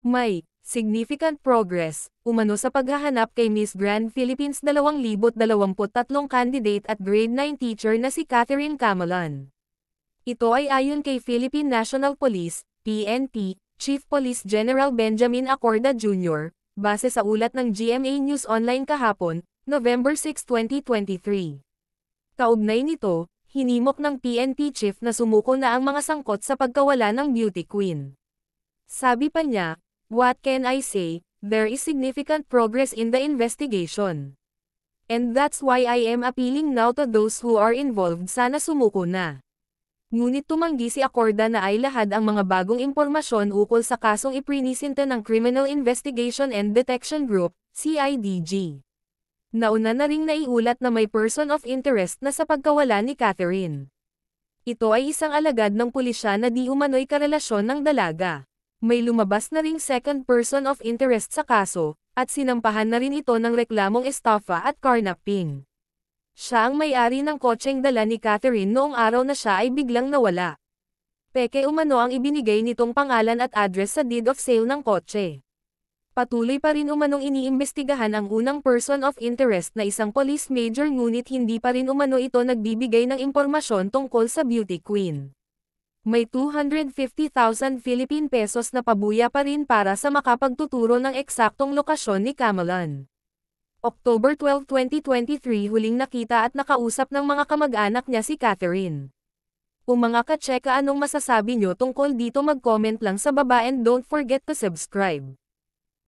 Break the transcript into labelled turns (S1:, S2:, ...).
S1: May significant progress umano sa paghahanap kay Miss Grand Philippines 2023 candidate at grade 9 teacher na si Catherine Camalan. Ito ay ayon kay Philippine National Police, PNP, Chief Police General Benjamin Acorda Jr., base sa ulat ng GMA News Online kahapon, November 6, 2023. Kaugnay nito, hinimok ng PNP Chief na sumuko na ang mga sangkot sa pagkawala ng beauty queen. Sabi pa niya, "What can I say? There is significant progress in the investigation. And that's why I am appealing now to those who are involved, sana sumuko na." Ngunit tumanggi si Acorda na ay lahad ang mga bagong impormasyon ukol sa kasong iprinisinta ng Criminal Investigation and Detection Group, CIDG. Nauna na ring naiulat na may person of interest na sa pagkawala ni Catherine. Ito ay isang alagad ng pulisya na di umano'y karelasyon ng dalaga. May lumabas na ring second person of interest sa kaso, at sinampahan na rin ito ng reklamong estafa at carnapping. Siya ang may-ari ng kotseng dala ni Catherine noong araw na siya ay biglang nawala. Peke umano ang ibinigay nitong pangalan at address sa deed of sale ng kotse. Patuloy pa rin umanong iniimbestigahan ang unang person of interest na isang police major, ngunit hindi pa rin umano ito nagbibigay ng impormasyon tungkol sa beauty queen. May 250,000 Philippine pesos na pabuya pa rin para sa makapagtuturo ng eksaktong lokasyon ni Camalan. October 12, 2023 huling nakita at nakausap ng mga kamag-anak niya si Catherine. Kung mga ka-cheka, anong masasabi nyo tungkol dito, mag-comment lang sa baba and don't forget to subscribe.